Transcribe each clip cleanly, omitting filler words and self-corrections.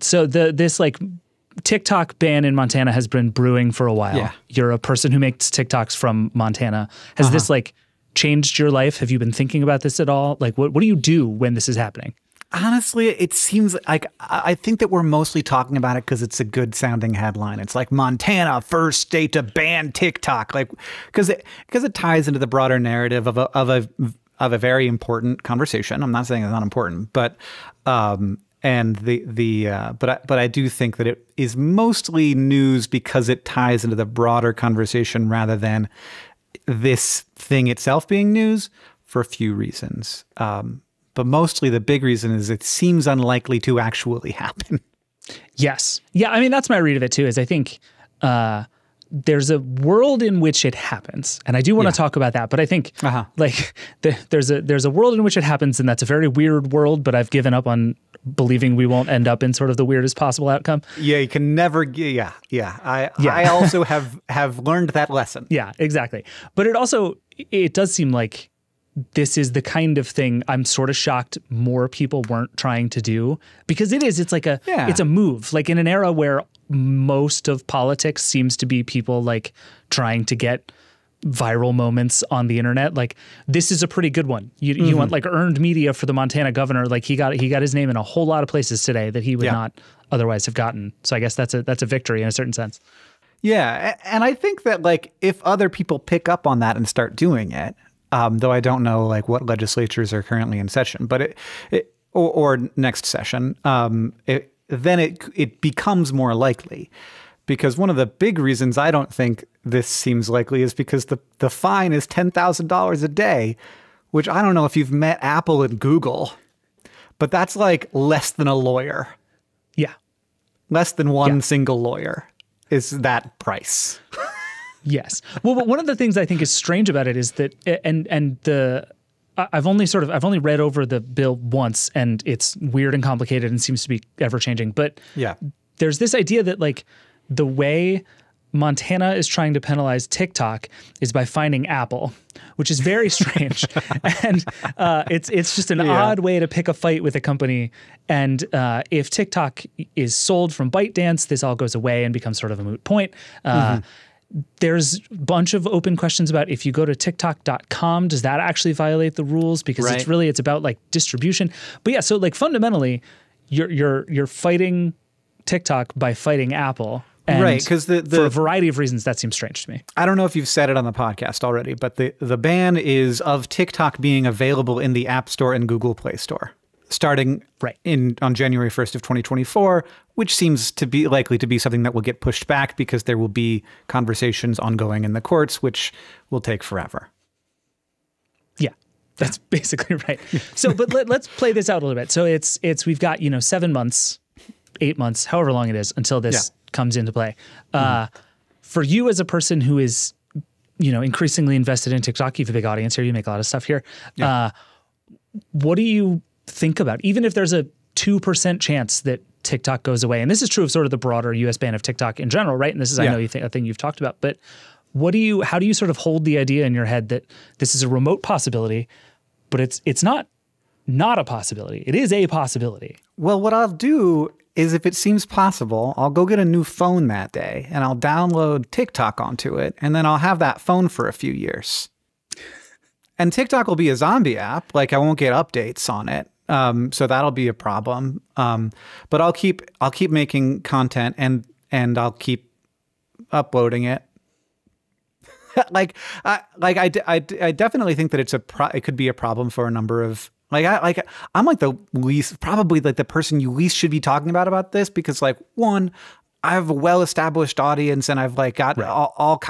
So this like TikTok ban in Montana has been brewing for a while. Yeah. You're a person who makes TikToks from Montana. Has this like changed your life? Have you been thinking about this at all? Like what do you do when this is happening? Honestly, it seems like I think that we're mostly talking about it because it's a good sounding headline. It's like Montana, first state to ban TikTok, like because it ties into the broader narrative of a very important conversation. I'm not saying it's not important, but but I do think that it is mostly news because it ties into the broader conversation rather than this thing itself being news for a few reasons. But mostly the big reason is it seems unlikely to actually happen. Yes. Yeah, I mean, that's my read of it too, is I think there's a world in which it happens. And I do want to talk about that. But I think like there's a world in which it happens, and that's a very weird world, but I've given up on believing we won't end up in sort of the weirdest possible outcome. Yeah, you can never, I also have learned that lesson. Yeah, exactly. But it does seem like this is the kind of thing I'm sort of shocked more people weren't trying to do, because it's like it's a move, like in an era where most of politics seems to be people like trying to get viral moments on the internet. Like this is a pretty good one. You want like earned media for the Montana governor. Like he got his name in a whole lot of places today that he would not otherwise have gotten. So I guess that's a victory in a certain sense. Yeah. And I think that like if other people pick up on that and start doing it, though I don't know like what legislatures are currently in session, but or next session, then it becomes more likely, because one of the big reasons I don't think this seems likely is because the fine is $10,000 a day, which I don't know if you've met Apple and Google, but that's like less than a lawyer. Yeah. Less than one single lawyer is that price. Yes. Well, but one of the things I think is strange about it is that, I've only read over the bill once, and it's weird and complicated and seems to be ever changing. But there's this idea that like the way Montana is trying to penalize TikTok is by fining Apple, which is very strange. And it's just an odd way to pick a fight with a company. And if TikTok is sold from ByteDance, this all goes away and becomes sort of a moot point. There's a bunch of open questions about if you go to TikTok.com, does that actually violate the rules? Because it's about like distribution. But yeah, so like fundamentally, you're fighting TikTok by fighting Apple. And because for a variety of reasons, that seems strange to me. I don't know if you've said it on the podcast already, but the ban is of TikTok being available in the App Store and Google Play Store, starting on January 1st of 2024, which seems to be likely to be something that will get pushed back because there will be conversations ongoing in the courts, which will take forever. Yeah, that's basically right. So, but let's play this out a little bit. So we've got, 7 months, 8 months, however long it is until this comes into play. For you as a person who is, increasingly invested in TikTok, you have a big audience here, you make a lot of stuff here. What do you think about, even if there's a 2% chance that TikTok goes away? And this is true of sort of the broader US ban of TikTok in general, right? And this is, I know a thing you've talked about, but how do you sort of hold the idea in your head that this is a remote possibility, but it's not a possibility. It is a possibility. Well, what I'll do is, if it seems possible, I'll go get a new phone that day and I'll download TikTok onto it, and then I'll have that phone for a few years. And TikTok will be a zombie app. Like I won't get updates on it. So that'll be a problem. But I'll keep making content and I'll keep uploading it. I definitely think that it could be a problem for a number of, I'm like probably the person you least should be talking about this, because like, one, I have a well-established audience, and I've like got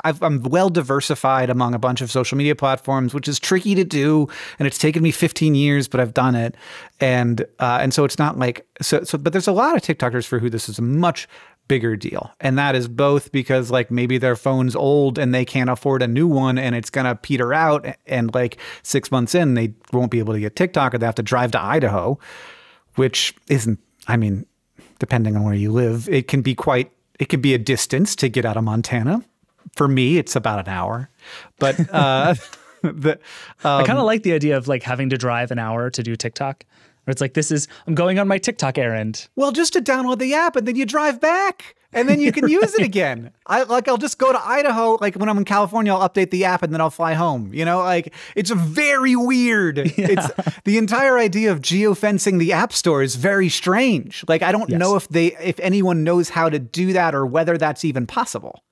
I'm well diversified among a bunch of social media platforms, which is tricky to do, and it's taken me 15 years, but I've done it, and so it's not like but there's a lot of TikTokers for who this is a much bigger deal, and that is both because like maybe their phone's old and they can't afford a new one, and it's gonna peter out, and like 6 months in they won't be able to get TikTok, or they have to drive to Idaho, which isn't, I mean, depending on where you live, it can be a distance to get out of Montana. For me, it's about an hour. But I kind of like the idea of like having to drive an hour to do TikTok. Where it's like, I'm going on my TikTok errand. Well, just to download the app and then you drive back and then you can use it again. I'll just go to Idaho. Like when I'm in California, I'll update the app and then I'll fly home. You know, like it's very weird. Yeah. It's the entire idea of geofencing the app store is very strange. Like, I don't know if anyone knows how to do that or whether that's even possible.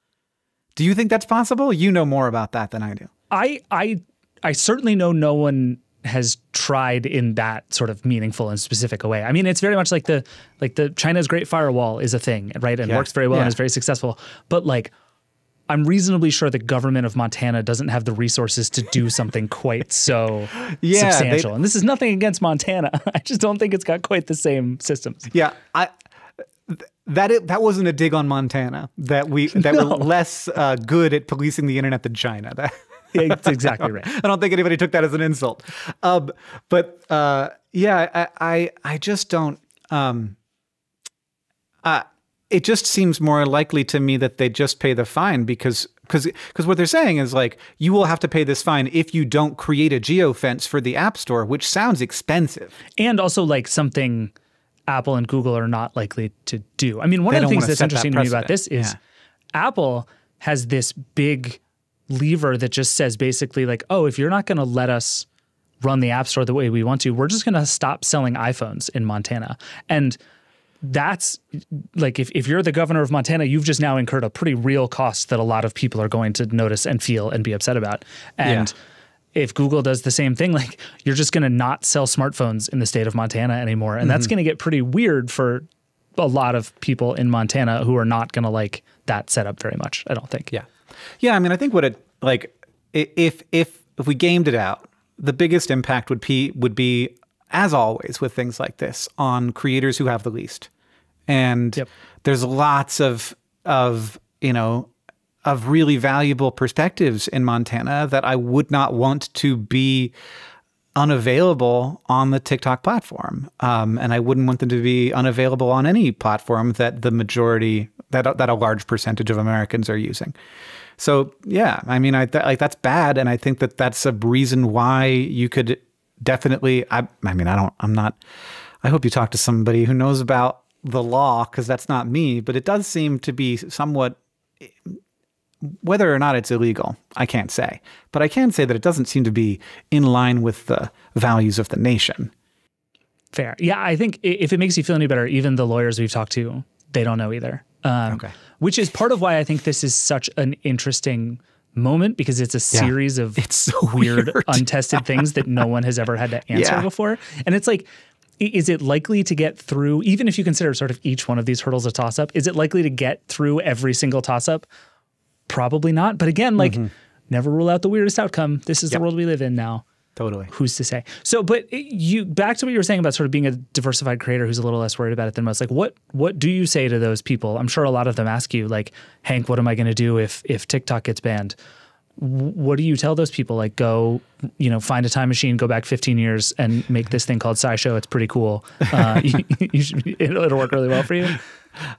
Do you think that's possible? You know more about that than I do. I certainly know no one has tried in that sort of meaningful and specific a way. I mean, it's very much like the China's Great Firewall is a thing, right? And works very well and is very successful. But like, I'm reasonably sure the government of Montana doesn't have the resources to do something quite so substantial. And this is nothing against Montana. I just don't think it's got quite the same systems. Yeah, that wasn't a dig on Montana. That we're less good at policing the internet than China. It's exactly right. I don't think anybody took that as an insult. Yeah, I just don't. It just seems more likely to me that they just pay the fine because what they're saying is like, you will have to pay this fine if you don't create a geofence for the App Store, which sounds expensive. And also like something Apple and Google are not likely to do. I mean, one of the things that's interesting to me about this is Apple has this big lever that just says basically like, oh, if you're not going to let us run the App Store the way we want to, we're just going to stop selling iPhones in Montana. And that's like, if you're the governor of Montana, you've just now incurred a pretty real cost that a lot of people are going to notice and feel and be upset about. And if Google does the same thing, like you're just going to not sell smartphones in the state of Montana anymore. And that's going to get pretty weird for a lot of people in Montana who are not going to like that setup very much, I don't think. Yeah, I mean, I think if we gamed it out, the biggest impact would be, as always with things like this, on creators who have the least. And there's lots of really valuable perspectives in Montana that I would not want to be unavailable on the TikTok platform. And I wouldn't want them to be unavailable on any platform that the majority, that a large percentage of Americans are using. So yeah, I mean, that's bad, and I think that that's a reason why you could definitely. I hope you talk to somebody who knows about the law, because that's not me. But it does seem to be somewhat. Whether or not it's illegal, I can't say, but I can say that it doesn't seem to be in line with the values of the nation. Fair, yeah. I think if it makes you feel any better, even the lawyers we've talked to, they don't know either. Okay. Which is part of why I think this is such an interesting moment, because it's a series of weird, untested things that no one has ever had to answer before. And it's like, is it likely to get through, even if you consider sort of each one of these hurdles a toss-up, is it likely to get through every single toss-up? Probably not. But again, like, never rule out the weirdest outcome. This is the world we live in now. Totally. Who's to say? So, but back to what you were saying about sort of being a diversified creator who's a little less worried about it than most. Like, what do you say to those people? I'm sure a lot of them ask you, like, Hank, what am I going to do if TikTok gets banned? What do you tell those people? Like, go, find a time machine, go back 15 years, and make this thing called SciShow. It's pretty cool. It'll work really well for you.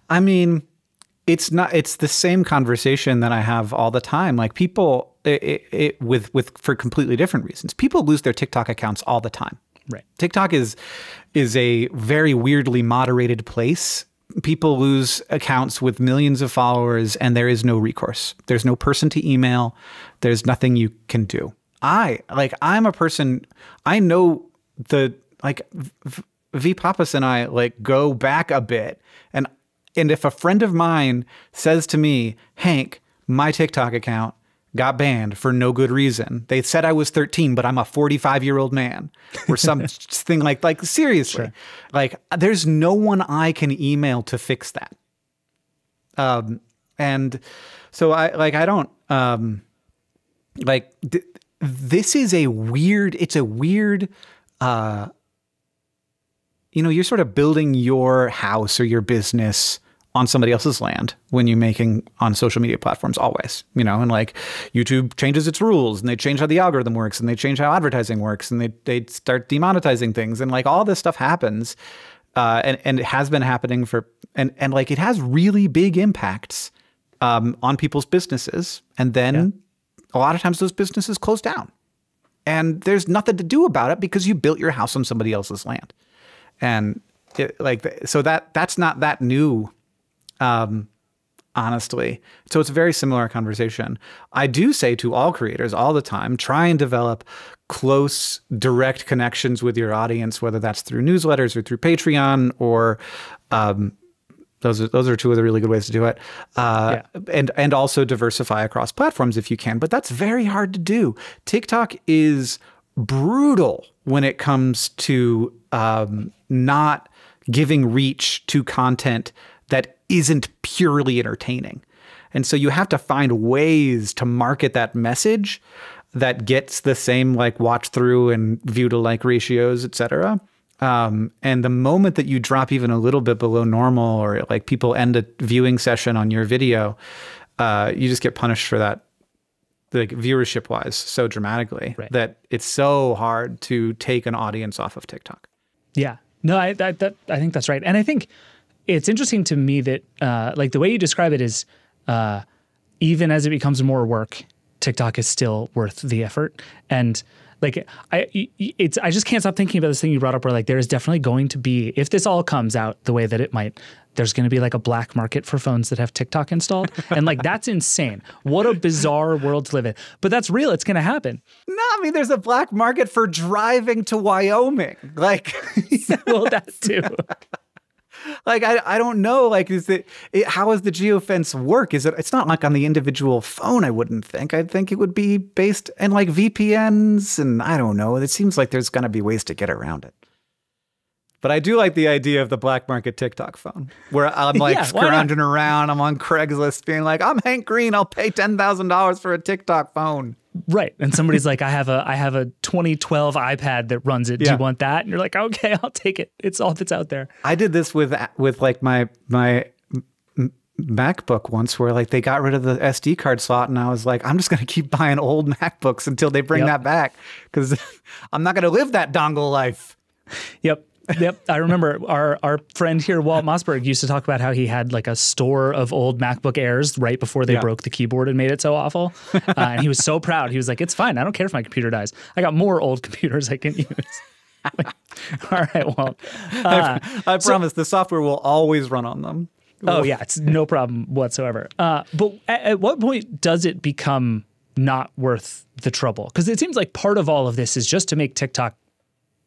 I mean, it's the same conversation that I have all the time. Like, people, for completely different reasons. People lose their TikTok accounts all the time. Right. TikTok is a very weirdly moderated place. People lose accounts with millions of followers, and there is no recourse. There's no person to email. There's nothing you can do. I'm a person, I know V Papas and I go back a bit, and if a friend of mine says to me, Hank, my TikTok account got banned for no good reason. They said I was 13, but I'm a 45-year-old man, or something like seriously. Sure. Like, there's no one I can email to fix that. And so I don't this is a weird, you're sort of building your house or your business on somebody else's land when you're making on social media platforms always, and like YouTube changes its rules, and they change how the algorithm works, and they change how advertising works, and they start demonetizing things, and like all this stuff happens, and it has been happening and like it has really big impacts on people's businesses, and then a lot of times those businesses close down, and there's nothing to do about it because you built your house on somebody else's land. And so that's not that new, honestly. So it's a very similar conversation. I do say to all creators all the time, try and develop close, direct connections with your audience, whether that's through newsletters or through Patreon or those are two of the really good ways to do it. And also diversify across platforms if you can. But that's very hard to do. TikTok is brutal when it comes to not giving reach to content that isn't purely entertaining. And so you have to find ways to market that message that gets the same like watch through and view to like ratios, et cetera. And the moment that you drop even a little bit below normal, or like people end a viewing session on your video, you just get punished for that, like viewership wise, so dramatically that it's so hard to take an audience off of TikTok. Yeah, no, I think that's right. And I think it's interesting to me that like the way you describe it is even as it becomes more work, TikTok is still worth the effort. And like I just can't stop thinking about this thing you brought up where like there is definitely going to be, if this all comes out the way that it might, there's going to be like a black market for phones that have TikTok installed. And like, that's insane. What a bizarre world to live in. But that's real. It's going to happen. No, I mean, there's a black market for driving to Wyoming. Like, well, that too. Like, I don't know, like, how does the geofence work? It's not like on the individual phone, I wouldn't think. I'd think it would be based in like VPNs and I don't know. It seems like there's going to be ways to get around it. But I do like the idea of the black market TikTok phone where I'm like scrounging around. I'm on Craigslist being like, I'm Hank Green. I'll pay $10,000 for a TikTok phone. Right. And somebody's like, I have a 2012 iPad that runs it. Do you want that? And you're like, okay, I'll take it. It's all that's out there. I did this with like my MacBook once where like they got rid of the SD card slot and I was like, I'm just going to keep buying old MacBooks until they bring that back because I'm not going to live that dongle life. Yep. I remember our friend here, Walt Mossberg, used to talk about how he had like a store of old MacBook Airs right before they broke the keyboard and made it so awful. And he was so proud. He was like, it's fine. I don't care if my computer dies. I got more old computers I can use. Like, all right, Walt. I promise the software will always run on them. Oh, yeah. It's no problem whatsoever. But at what point does it become not worth the trouble? Because it seems like part of all of this is just to make TikTok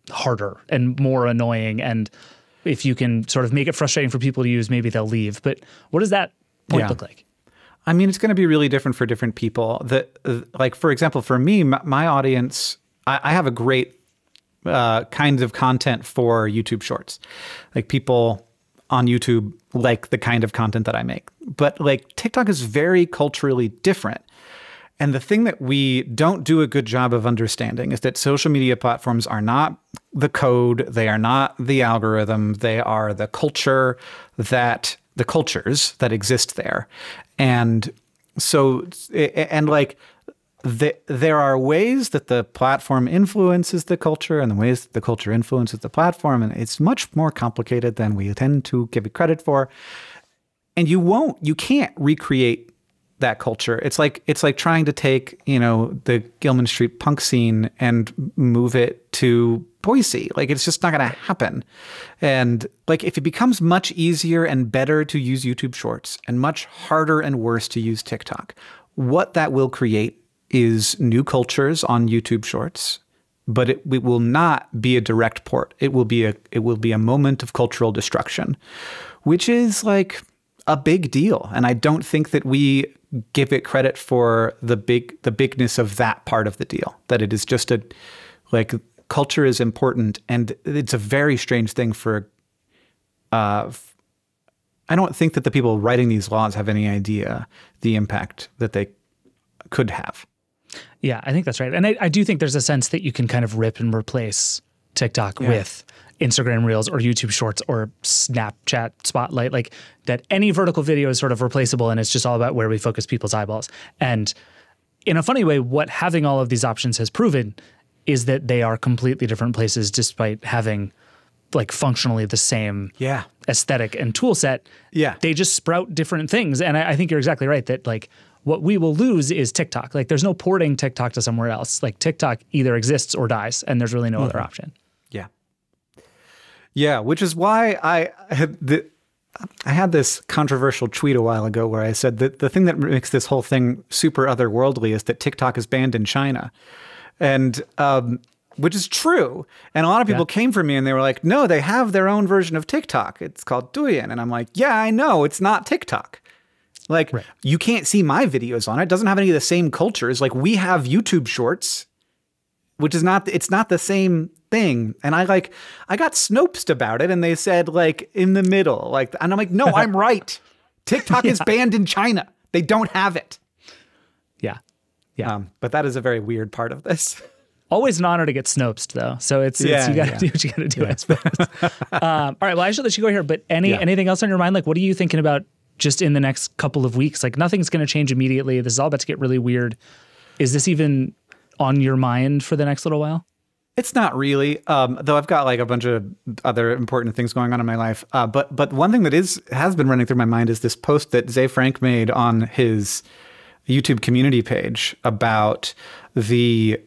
harder and more annoying, and if you can sort of make it frustrating for people to use, maybe they'll leave. But what does that point look like? I mean, it's going to be really different for different people. Like, for example, for me, my audience, I have a great kind of content for YouTube Shorts. Like, people on YouTube like the kind of content that I make. But like TikTok is very culturally different. And the thing that we don't do a good job of understanding is that social media platforms are not the code. They are not the algorithm. They are the culture the cultures that exist there. And so, and like, there are ways that the platform influences the culture and the ways that the culture influences the platform. And it's much more complicated than we tend to give it credit for. And you can't recreate that culture. It's like trying to take, the Gilman Street punk scene and move it to Boise. Like, it's just not going to happen. And like, if it becomes much easier and better to use YouTube Shorts and much harder and worse to use TikTok, what that will create is new cultures on YouTube Shorts, but it will not be a direct port. It will be a moment of cultural destruction, which is like a big deal. And I don't think that we give it credit for the bigness of that part of the deal, that it is just culture is important. And it's a very strange thing I don't think that the people writing these laws have any idea the impact that they could have. Yeah, I think that's right. And I do think there's a sense that you can kind of rip and replace TikTok with Instagram Reels or YouTube Shorts or Snapchat Spotlight, like that any vertical video is sort of replaceable and it's just all about where we focus people's eyeballs. And in a funny way, what having all of these options has proven is that they are completely different places despite having like functionally the same aesthetic and tool set. Yeah. They just sprout different things. And I think you're exactly right that like what we will lose is TikTok. Like there's no porting TikTok to somewhere else. Like TikTok either exists or dies and there's really no other option. Yeah, which is why I had this controversial tweet a while ago where I said that the thing that makes this whole thing super otherworldly is that TikTok is banned in China. And which is true. And a lot of people came for me and they were like, no, they have their own version of TikTok. It's called Douyin. And I'm like, yeah, I know. It's not TikTok. Like, you can't see my videos on it. It doesn't have any of the same cultures. Like, we have YouTube Shorts, which is not, it's not the same thing. And I got Snopesed about it and they said, like, in the middle. Like, and I'm like, no, I'm right. TikTok is banned in China. They don't have it. Yeah. Yeah. But that is a very weird part of this. Always an honor to get Snopesed, though. So it's you got to do what you got to do, I suppose. All right. Well, I should let you go here. But anything else on your mind? Like, what are you thinking about just in the next couple of weeks? Like, nothing's going to change immediately. This is all about to get really weird. Is this even on your mind for the next little while? It's not really, though I've got like a bunch of other important things going on in my life. But one thing that has been running through my mind is this post that Zay Frank made on his YouTube community page about the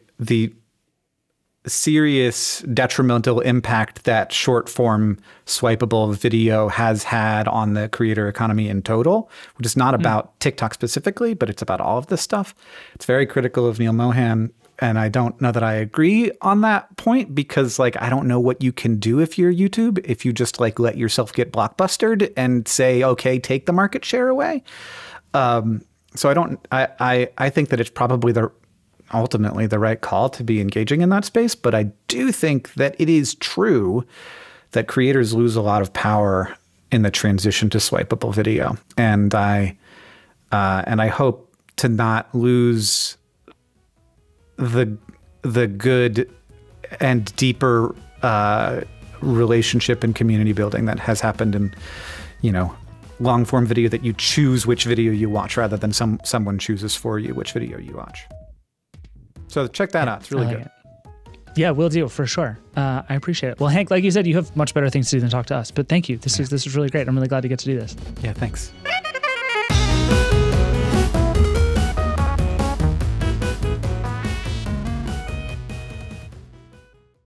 serious detrimental impact that short form swipeable video has had on the creator economy in total, which is not about TikTok specifically, but it's about all of this stuff. It's very critical of Neil Mohan. And I don't know that I agree on that point because, like, I don't know what you can do if you're YouTube, if you just like let yourself get blockbustered and say, okay, take the market share away. So I think that it's probably ultimately the right call to be engaging in that space. But I do think that it is true that creators lose a lot of power in the transition to swipeable video. And I hope to not lose the good and deeper relationship and community building that has happened in, long form video, that you choose which video you watch rather than someone chooses for you which video you watch. So check that out. It's really good. Yeah, we'll do for sure. I appreciate it. Well, Hank, like you said, you have much better things to do than talk to us, but thank you. This is really great. I'm really glad to get to do this. Yeah, thanks.